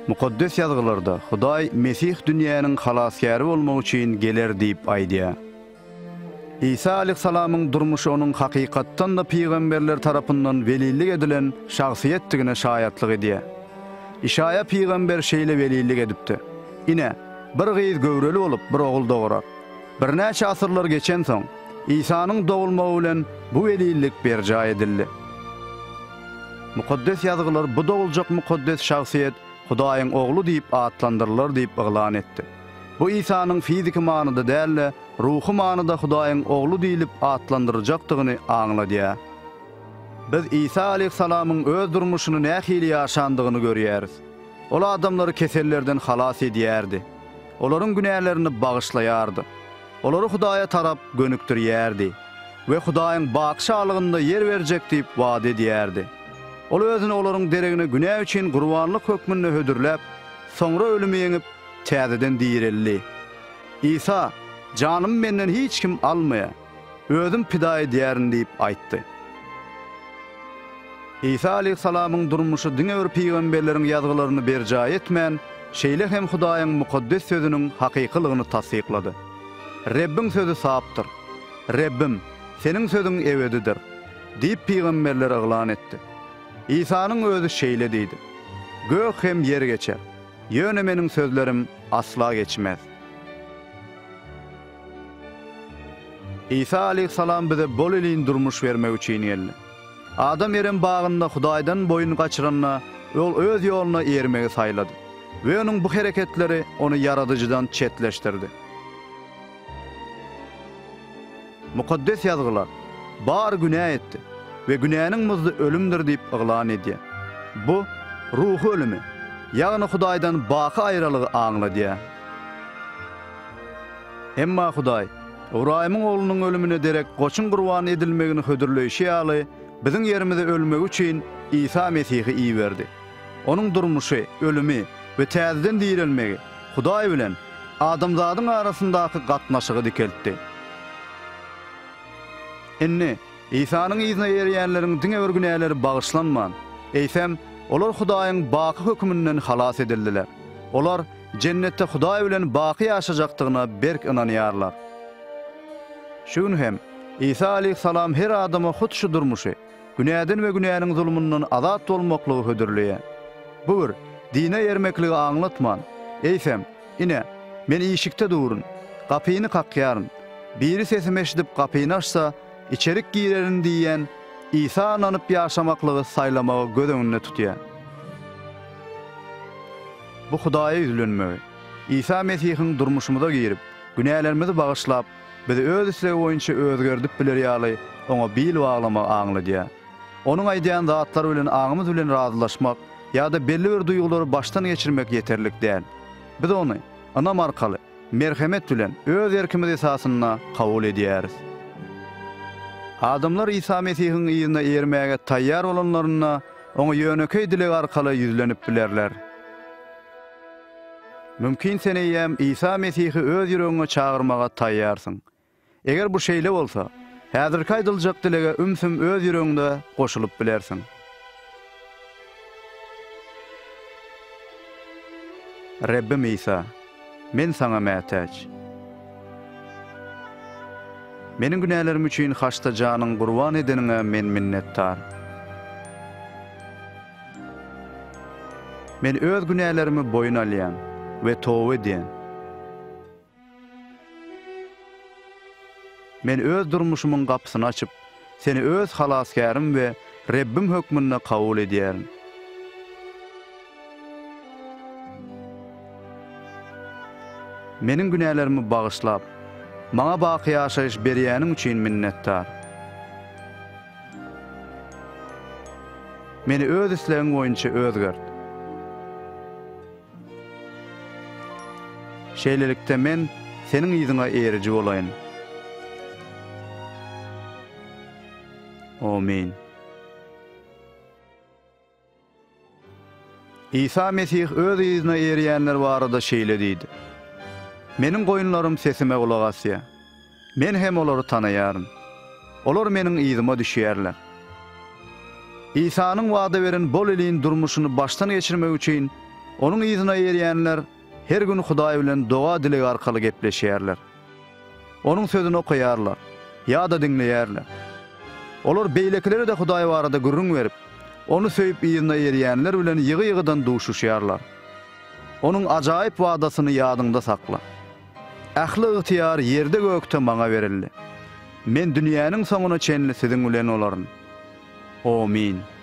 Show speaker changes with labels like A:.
A: Mukaddes ýazgylarda Hudaý Mesih dünýäniň halaskary bolmak üçin geler diýip aýdýar. İsa aleyhissalamyň durmuşy onuň hakykatdan da peýgamberler tarapyndan velilik edilen şahsiýetdigine şaýatlyk edýär. İşaya peýgamber şeýle velilik edipdi. Ine bir gyýyz göwreli bolup bir ogul dogurar. Birnäçe asyrlar geçen soň İsa'nın doğulmagy bilen bu velilik berja edildi. Mukaddes ýazgylar bu doğuljak mukaddes şahsiýet Hudaýyň oglu diýip atlandyrlar diýip ýylan etdi. Bu İsa'nın fiziki manyda däl, ruhy manyda Hudaýyň oglu diýilip atlandyrjakdygyny aňladýar. Biz İsa aleyhissalamyň öz durmuşyny nähili ýaşandygyny görýäris. Ol adamlary kesellerden halas edýärdi. Olaryň günälerini bagyşlaýardy. Olary Hudaýa tarap gönükdirýärdi we Hudaýyň bagşalygynda yer berjek diýip wada edýärdi. Ol özüni olaryň deregine günä üçin gurbanlyk hökmüne hödürläp, soňra ölümi ýeňip täzeden diýerelli. İsa, "Janym menden hiç kim almaýa, özüm pida edýärin" diýip aýtdy. İsa aleyhissalamyň durmuşy diňe bir peýgamberleriň ýazgylaryny berja etmän, şeýle hem Hudaýyň mukaddes sözüniň hakykylygyny tassyklady. Rebbin sözü saptyr. Rebbim, seniň sözüň ebedidir diýip peýgamberler ýylan etdi. İsa'nın özü şeýle diýdi. Gök hem yer geçer. Ýöne meniň sözlerim asla geçmez. İsa aleyhissalam bize bol elin durmuş vermek üçin geldi. Adam eren bagynda Hudaýdan boyun gaçyranyna, ol öz ýoluna ermegi saýlady. We onuň bu hereketleri onu yaradyjydan çetleşdirdi. Mukaddes ýazgylar bar günä etdi we günäniň muzdy ölümdir diýip ýylan edýär. Bu ruhy ölümi, ýagny Hudaýdan baky aýralygy aňladýar. Emma Hudaý Ibrahimyň oglunyň ölümine derek goçun gurban edilmegini hödürleýşi ýaly biziň ýerimizde ölmek üçin İsa Mesihi iýberdi. Onuň durmuşy, ölümi we täzeden diýilmegi Hudaý bilen adamzadyň arasyndaky gatnaşygy dikeltdi. Enne İsa'nın izine erýänleriň diňe bir günäleri bagyşlanman. Eýsem, olar Hudaýyň baky hökmünden halas edildiler. Olar cennetde Hudaý bilen baky ýaşajakdygyna berk inanýarlar. Şu gün hem İsa aleyhissalam her adama hut şu durmuşy, günäden we günäniň zulmundan azat bolmaklygy hödürleýär. Bu bir dine ýermekligi aňlatman. Eýsem, ine men işikde durun, gapyny kakýaryn. Biri sesimi eşidip gapyny açsa, İçerik girerin diýen İsa ananyp ýaşamaklygy saýlamagy göz öňünde tutýar. Bu Hudaýa üzlenmegi, İsa Mesihiň durmuşymyza girip, günälerimizi bagyşlap, bizi öz isleги boýunça özgerdip biler ýaly oňa bil baglamagy aňladýar. Onuň aýdýan zatlary bilen aňymyz bilen razylaşmak ýa-da belli bir duýgulary baştan geçirmek ýeterlik däl. Biz ony ana markaly, merhemet bilen öz erkimiz esasyna kabul edýäris. Adamlar İsa Mesihiň ýyzyna ermäge taýýar bolanlaryna oňa ýönekey dilek arkaly ýüzlenip bilerler. Mümkin sen eýem İsa Mesihi öz ýüregiňe çagyrmaga taýýarsyň. Eger bu şeýle bolsa, häzirki aýdyljak dilege ümsüm öz ýüregiňde goşulyp bilersiň. Rebbim İsa, men saňa mätäç. Meniň günälerim üçin haçta janyň gurban edenine men minnettar. Men öz günälerimi boyun alýan we towba edýän. Men öz durmuşymyň gapysyny açyp, seni öz halaskarym we Rebbim hökmüne kabul edýärim. Meniň günälerimi bagyşlap, maňa baky ýaşaýyş berýäniň üçin minnettar. Meni öz islegiň boýunça özgert. Şeýlelikde men seniň ýyzyňa eriji bolaýyn. Amin. İsa Mesih öz ýyzyna erýänler barada şeýle diýdi. Meniň goýunlarym sesime gulak asýar. Men hem olary tanaýarym. Olar meniň ýyzyma düşýärler. İsa'nın wada beren bol elin durmuşunu baştan geçirmek üçin Onuň ýüzüne ýerýänler her gün Hudaý bilen doga dili arkaly gepleşýärler. Onuň sözüni okuýarlar, ýa-da dinleýärler. Olar beýlekleri de Hudaý barada gürrüň berip, onu söýüp ýygyna ýerýänler bilen ýygy-ýygydan duşuşýarlar. Onuň ajaýyp wadasyny ýadyňda sakla. Ähli ygtyýar ýerde gökde maňa berildi. Men dünýäniň soňuna çenli siziň bilen olaryn. Amin.